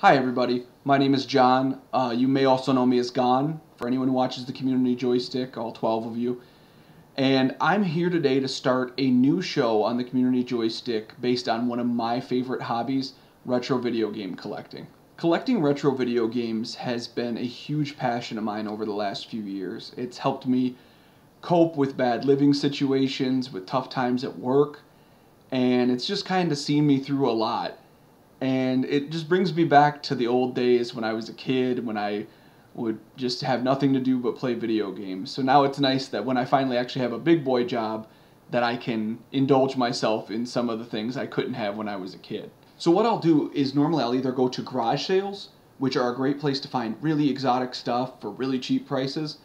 Hi everybody, my name is John. You may also know me as Gone, for anyone who watches the Community Joystick, all 12 of you. And I'm here today to start a new show on the Community Joystick based on one of my favorite hobbies, retro video game collecting. Collecting retro video games has been a huge passion of mine over the last few years. It's helped me cope with bad living situations, with tough times at work, and it's just kind of seen me through a lot. And it just brings me back to the old days when I was a kid, when I would just have nothing to do but play video games. So now it's nice that when I finally actually have a big boy job, that I can indulge myself in some of the things I couldn't have when I was a kid. So what I'll do is normally I'll either go to garage sales, which are a great place to find really exotic stuff for really cheap prices,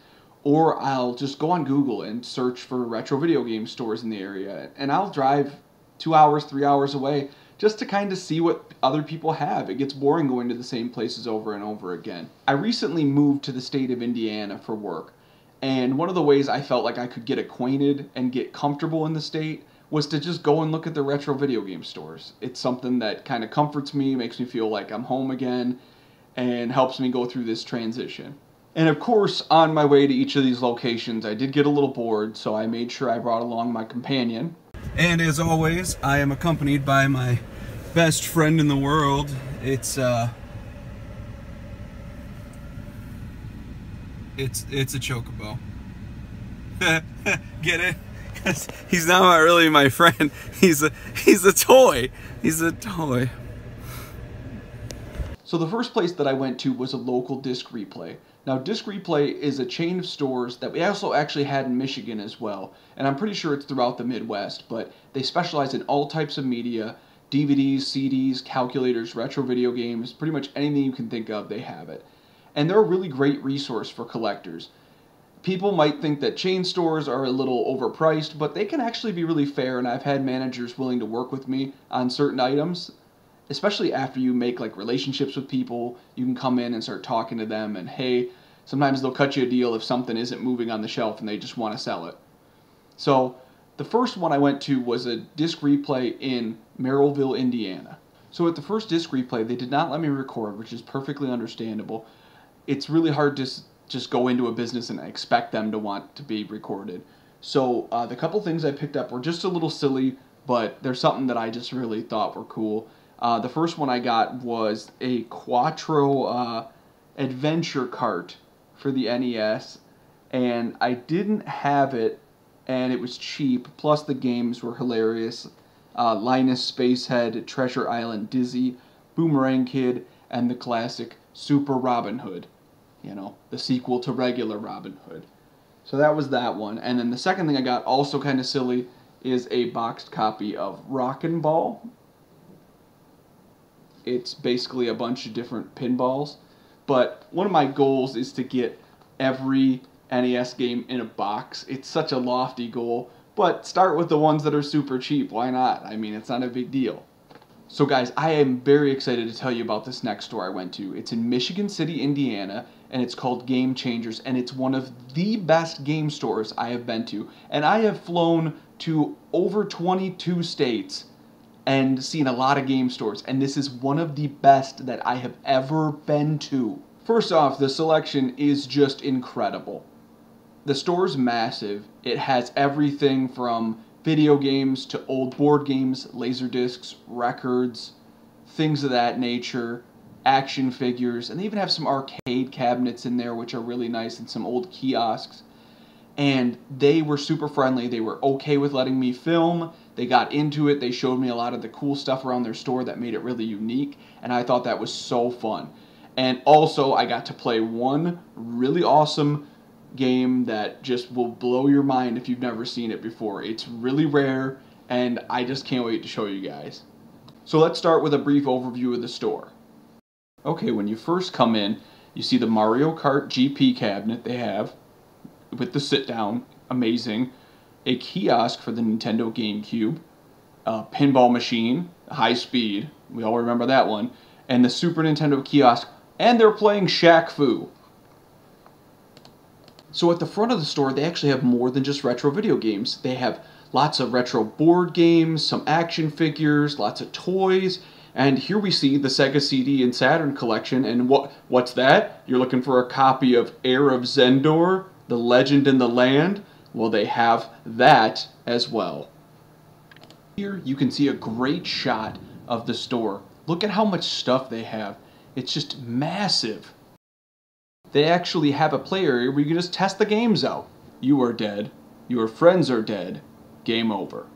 or I'll just go on Google and search for retro video game stores in the area. And I'll drive 2 hours, 3 hours away just to kind of see what other people have. It gets boring going to the same places over and over again. I recently moved to the state of Indiana for work, and one of the ways I felt like I could get acquainted and get comfortable in the state was to just go and look at the retro video game stores. It's something that kind of comforts me, makes me feel like I'm home again, and helps me go through this transition. And of course, on my way to each of these locations, I did get a little bored, so I made sure I brought along my companion. And as always, I am accompanied by my best friend in the world. It's a chocobo. Get it? 'Cause he's not really my friend. He's a toy. He's a toy. So the first place that I went to was a local Disc Replay. Now, Disc Replay is a chain of stores that we also actually had in Michigan as well, and I'm pretty sure it's throughout the Midwest, but they specialize in all types of media, DVDs, CDs, calculators, retro video games, pretty much anything you can think of, they have it. And they're a really great resource for collectors. People might think that chain stores are a little overpriced, but they can actually be really fair, and I've had managers willing to work with me on certain items. Especially after you make like relationships with people, you can come in and start talking to them, and hey, sometimes they'll cut you a deal if something isn't moving on the shelf and they just want to sell it. So the first one I went to was a Disc Replay in Merrillville, Indiana. So at the first Disc Replay, they did not let me record, which is perfectly understandable. It's really hard to just go into a business and expect them to want to be recorded. So the couple things I picked up were just a little silly, but they're something that I just really thought were cool. The first one I got was a Quattro adventure cart for the NES, and I didn't have it, and it was cheap, plus the games were hilarious. Linus Spacehead, Treasure Island Dizzy, Boomerang Kid, and the classic Super Robin Hood. You know, the sequel to regular Robin Hood. So that was that one. And then the second thing I got, also kind of silly, is a boxed copy of Rockin' Ball. It's basically a bunch of different pinballs, but one of my goals is to get every NES game in a box. It's such a lofty goal, but start with the ones that are super cheap. Why not? I mean, it's not a big deal. So guys, I am very excited to tell you about this next store I went to. It's in Michigan City, Indiana, and it's called Game Changers, and it's one of the best game stores I have been to. And I have flown to over 22 states and seen a lot of game stores, and this is one of the best that I have ever been to. First off, the selection is just incredible. The store's massive. It has everything from video games to old board games, laser discs, records, things of that nature, action figures, and they even have some arcade cabinets in there which are really nice, and some old kiosks. And they were super friendly. They were okay with letting me film. They got into it. They showed me a lot of the cool stuff around their store that made it really unique, and I thought that was so fun. And also, I got to play one really awesome game that just will blow your mind if you've never seen it before. It's really rare, and I just can't wait to show you guys. So let's start with a brief overview of the store. Okay, when you first come in, you see the Mario Kart GP cabinet they have with the sit-down, amazing. A kiosk for the Nintendo GameCube, a pinball machine, high speed, we all remember that one, and the Super Nintendo kiosk, and they're playing Shaq Fu. So at the front of the store, they actually have more than just retro video games. They have lots of retro board games, some action figures, lots of toys, And here we see the Sega CD and Saturn collection, and what's that? You're looking for a copy of Heir of Zendor, The Legend in the Land? Well, they have that as well. Here you can see a great shot of the store. Look at how much stuff they have. It's just massive. They actually have a play area where you can just test the games out. You are dead. Your friends are dead. Game over.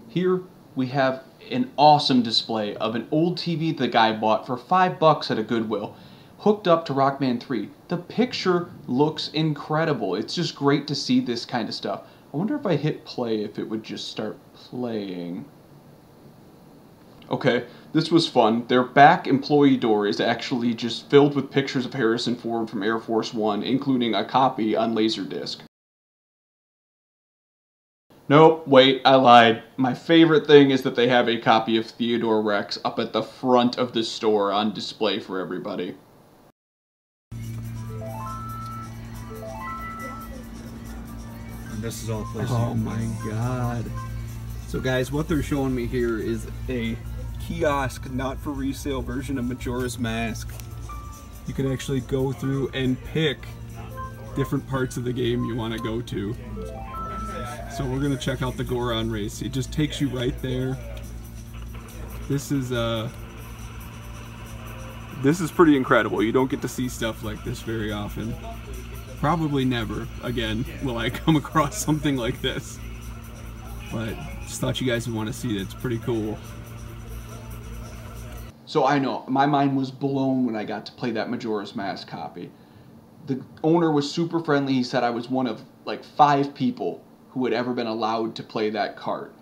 Here we have an awesome display of an old TV the guy bought for $5 at a Goodwill, hooked up to Rockman 3. The picture looks incredible. It's just great to see this kind of stuff. I wonder if I hit play if it would just start playing. Okay, this was fun. Their back employee door is actually just filled with pictures of Harrison Ford from Air Force One, including a copy on Laserdisc. Nope, wait, I lied. My favorite thing is that they have a copy of Theodore Rex up at the front of the store on display for everybody. And this is all placed. Oh my god. So guys, what they're showing me here is a kiosk, not for resale version of Majora's Mask. You can actually go through and pick different parts of the game you want to go to. So we're gonna check out the Goron race. It just takes you right there. This is pretty incredible. You don't get to see stuff like this very often. Probably never again will I come across something like this. But just thought you guys would want to see it. It's pretty cool. So I know, my mind was blown when I got to play that Majora's Mask copy. The owner was super friendly. He said I was one of like 5 people who had ever been allowed to play that cart.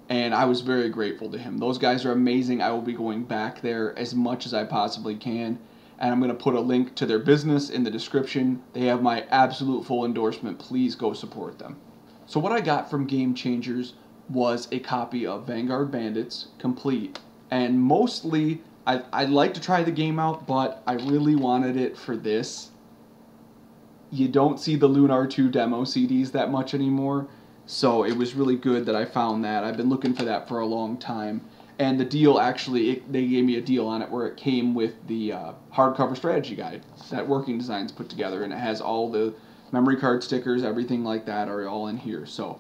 And I was very grateful to him. Those guys are amazing. I will be going back there as much as I possibly can. And I'm going to put a link to their business in the description. They have my absolute full endorsement. Please go support them. So what I got from Game Changers was a copy of Vanguard Bandits complete. And mostly, I'd like to try the game out, but I really wanted it for this. You don't see the Lunar 2 demo CDs that much anymore, so it was really good that I found that. I've been looking for that for a long time. And the deal, actually, they gave me a deal on it where it came with the hardcover strategy guide that Working Designs put together, and it has all the memory card stickers, everything like that are all in here. So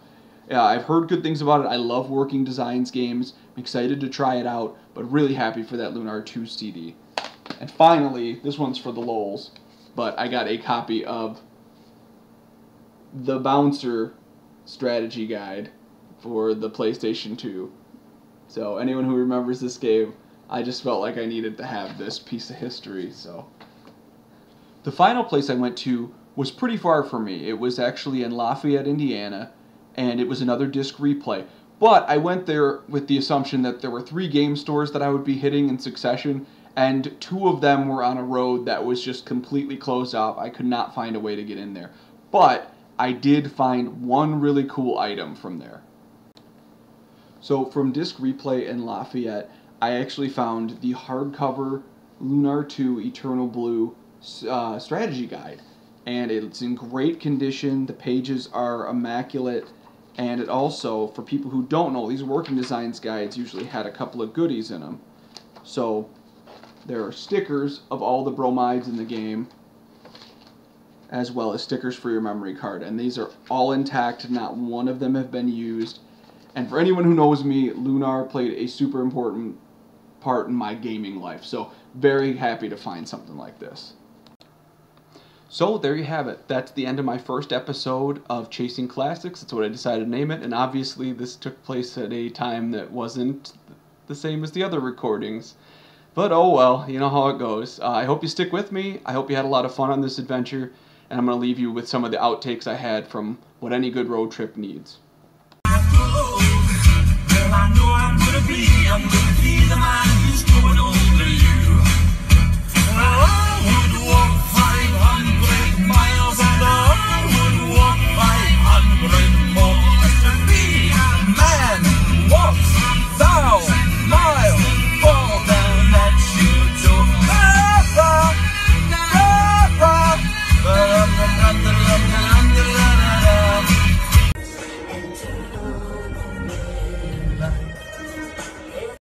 I've heard good things about it. I love Working Designs games. I'm excited to try it out, but really happy for that Lunar 2 CD. And finally, this one's for the lols, but I got a copy of the Bouncer strategy guide for the PlayStation 2. So anyone who remembers this game, I just felt like I needed to have this piece of history. So the final place I went to was pretty far from me. It was actually in Lafayette, Indiana, and it was another disc replay. But I went there with the assumption that there were 3 game stores that I would be hitting in succession, and 2 of them were on a road that was just completely closed off. I could not find a way to get in there. But I did find one really cool item from there. So from Disc Replay in Lafayette, I actually found the hardcover Lunar 2 Eternal Blue strategy guide. And it's in great condition. The pages are immaculate. And it also, for people who don't know, these Working Designs guides usually had a couple of goodies in them. So there are stickers of all the bromides in the game, as well as stickers for your memory card. And these are all intact. Not one of them have been used. And for anyone who knows me, Lunar played a super important part in my gaming life. So very happy to find something like this. So there you have it. That's the end of my first episode of Chasing Classics. That's what I decided to name it. And obviously this took place at a time that wasn't the same as the other recordings. But oh well, you know how it goes. I hope you stick with me. I hope you had a lot of fun on this adventure. And I'm going to leave you with some of the outtakes I had from what any good road trip needs. Well, I know I'm gonna be